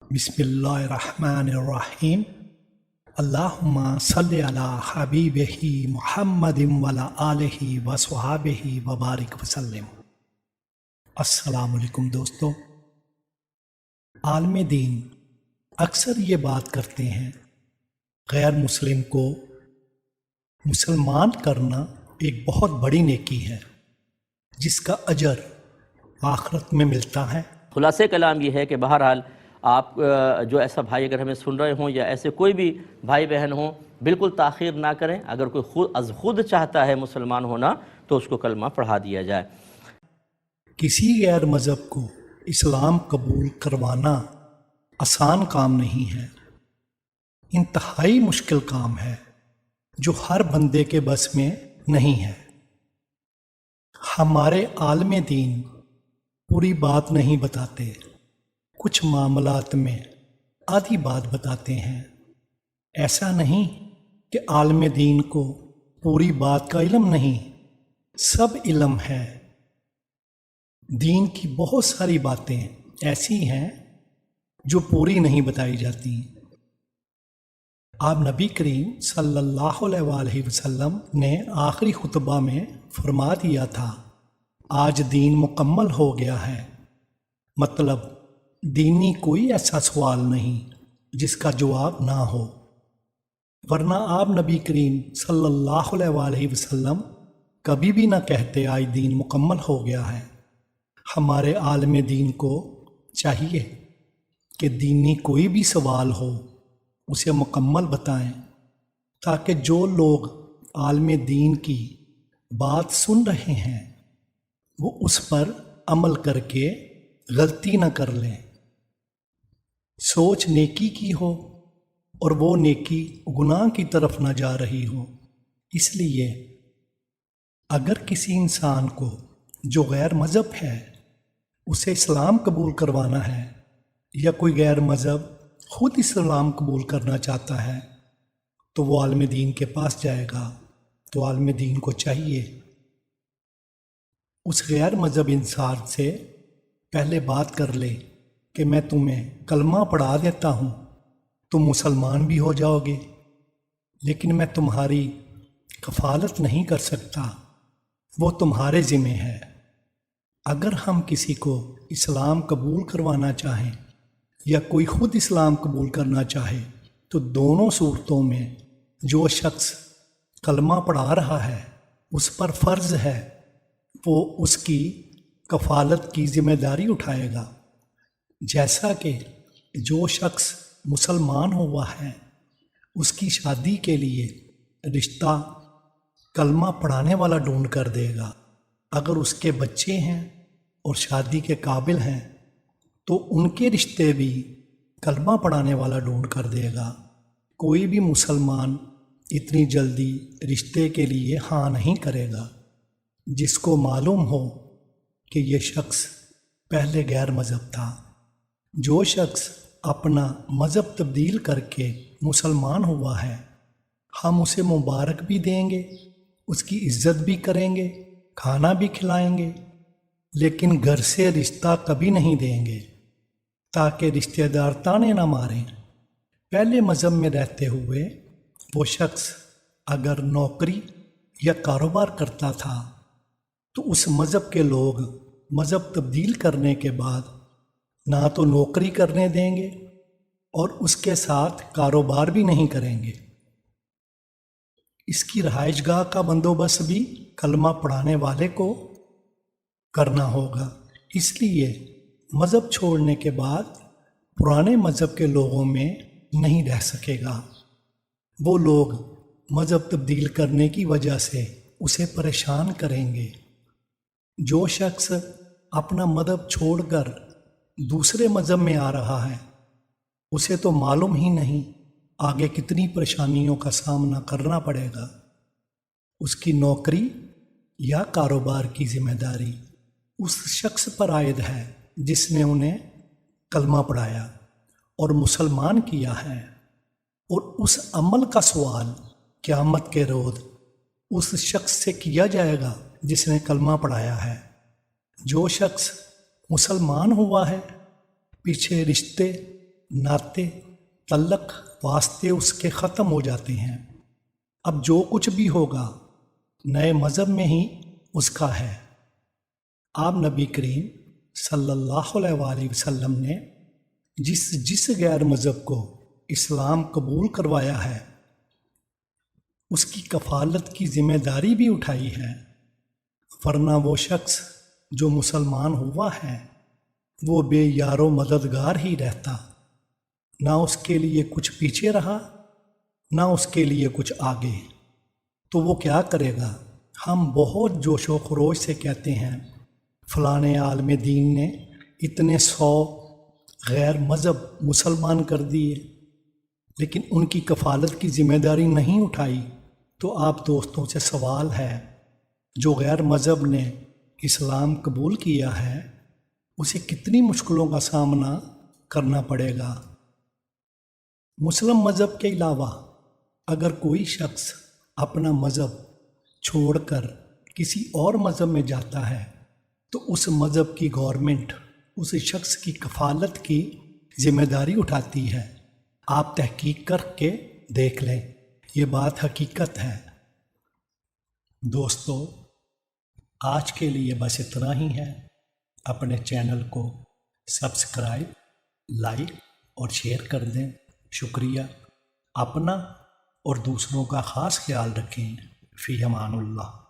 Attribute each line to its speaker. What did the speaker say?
Speaker 1: बिस्मिल्लाहिर्रहमानिर्रहीम। अल्लाहुम्मा सल्लि अला हबीबिही मुहम्मदिन वला आलिही वसहाबिही वबारिक वसल्लम। अस्सलाम वालेकुम दोस्तों। आलम दीन अक्सर ये बात करते हैं, गैर मुस्लिम को मुसलमान करना एक बहुत बड़ी नेकी है जिसका अजर आखिरत में मिलता है।
Speaker 2: खुलासे कलाम ये है कि बहरहाल आप जो ऐसा भाई अगर हमें सुन रहे हों या ऐसे कोई भी भाई बहन हों, बिल्कुल ताख़ीर ना करें। अगर कोई खुद चाहता है मुसलमान होना तो उसको कलमा पढ़ा दिया जाए।
Speaker 1: किसी गैर मज़हब को इस्लाम कबूल करवाना आसान काम नहीं है, इंतहाई मुश्किल काम है जो हर बंदे के बस में नहीं है। हमारे आलम दीन पूरी बात नहीं बताते, कुछ मामलात में आधी बात बताते हैं। ऐसा नहीं कि आलम दीन को पूरी बात का इल्म नहीं, सब इल्म है। दीन की बहुत सारी बातें ऐसी हैं जो पूरी नहीं बताई जाती। आप नबी करीम सल्लल्लाहु अलैहि वसल्लम ने आखिरी खुतबा में फरमा दिया था, आज दीन मुकम्मल हो गया है। मतलब दीनी कोई ऐसा सवाल नहीं जिसका जवाब ना हो, वरना आप नबी करीम सल्लल्लाहु अलैहि वसल्लम कभी भी ना कहते आज दीन मुकम्मल हो गया है। हमारे आलम दीन को चाहिए कि दीनी कोई भी सवाल हो उसे मुकम्मल बताएं, ताकि जो लोग आलम दीन की बात सुन रहे हैं वो उस पर अमल करके गलती न कर लें। सोच नेकी की हो और वो नेकी गुनाह की तरफ न जा रही हो। इसलिए अगर किसी इंसान को जो गैर मज़हब है उसे इस्लाम कबूल करवाना है, या कोई गैर मज़हब खुद इस्लाम कबूल करना चाहता है, तो वो आलम दीन के पास जाएगा। तो आलम दीन को चाहिए उस गैर मज़हब इंसान से पहले बात कर ले कि मैं तुम्हें कलमा पढ़ा देता हूँ, तुम मुसलमान भी हो जाओगे, लेकिन मैं तुम्हारी कफ़ालत नहीं कर सकता, वो तुम्हारे ज़िम्मे है। अगर हम किसी को इस्लाम कबूल करवाना चाहें या कोई ख़ुद इस्लाम कबूल करना चाहे, तो दोनों सूरतों में जो शख्स कलमा पढ़ा रहा है उस पर फ़र्ज़ है वो उसकी कफ़ालत की ज़िम्मेदारी उठाएगा। जैसा कि जो शख्स मुसलमान हुआ है उसकी शादी के लिए रिश्ता कलमा पढ़ाने वाला ढूंढ कर देगा। अगर उसके बच्चे हैं और शादी के काबिल हैं तो उनके रिश्ते भी कलमा पढ़ाने वाला ढूंढ कर देगा। कोई भी मुसलमान इतनी जल्दी रिश्ते के लिए हाँ नहीं करेगा जिसको मालूम हो कि ये शख्स पहले गैर मज़हब था। जो शख्स अपना मज़हब तब्दील करके मुसलमान हुआ है, हम उसे मुबारक भी देंगे, उसकी इज़्ज़त भी करेंगे, खाना भी खिलाएंगे, लेकिन घर से रिश्ता कभी नहीं देंगे ताकि रिश्तेदार ताने ना मारें। पहले मज़हब में रहते हुए वो शख्स अगर नौकरी या कारोबार करता था तो उस मज़हब के लोग मज़हब तब्दील करने के बाद ना तो नौकरी करने देंगे और उसके साथ कारोबार भी नहीं करेंगे। इसकी रहायशगाह का बंदोबस्त भी कलमा पढ़ाने वाले को करना होगा। इसलिए मज़हब छोड़ने के बाद पुराने मज़हब के लोगों में नहीं रह सकेगा। वो लोग मज़हब तब्दील करने की वजह से उसे परेशान करेंगे। जो शख्स अपना मज़हब छोड़कर दूसरे मज़हब में आ रहा है उसे तो मालूम ही नहीं आगे कितनी परेशानियों का सामना करना पड़ेगा। उसकी नौकरी या कारोबार की जिम्मेदारी उस शख्स पर आयद है जिसने उन्हें कलमा पढ़ाया और मुसलमान किया है, और उस अमल का सवाल क़यामत के रोज़ उस शख्स से किया जाएगा जिसने कलमा पढ़ाया है। जो शख्स मुसलमान हुआ है, पीछे रिश्ते नाते तल्लक वास्ते उसके ख़त्म हो जाते हैं। अब जो कुछ भी होगा नए मज़हब में ही उसका है। आप नबी करीम सल्लल्लाहु अलैहि वसल्लम ने जिस गैर मज़हब को इस्लाम कबूल करवाया है उसकी कफ़ालत की ज़िम्मेदारी भी उठाई है, वरना वो शख्स जो मुसलमान हुआ है वो बेयारो मददगार ही रहता, ना उसके लिए कुछ पीछे रहा ना उसके लिए कुछ आगे। तो वो क्या करेगा? हम बहुत जोश व खरोश से कहते हैं फ़लाने आलम दीन ने इतने 100 गैर मज़हब मुसलमान कर दिए, लेकिन उनकी कफ़ालत की ज़िम्मेदारी नहीं उठाई। तो आप दोस्तों से सवाल है, जो गैर मज़हब ने इस्लाम कबूल किया है उसे कितनी मुश्किलों का सामना करना पड़ेगा। मुस्लिम मज़हब के अलावा अगर कोई शख्स अपना मज़हब छोड़कर किसी और मज़हब में जाता है तो उस मज़हब की गवर्नमेंट उस शख्स की कफ़ालत की ज़िम्मेदारी उठाती है। आप तहकीक करके देख लें, ये बात हकीकत है। दोस्तों, आज के लिए बस इतना ही है। अपने चैनल को सब्सक्राइब, लाइक और शेयर कर दें। शुक्रिया। अपना और दूसरों का ख़ास ख्याल रखें। फ़ी अमानुल्लाह।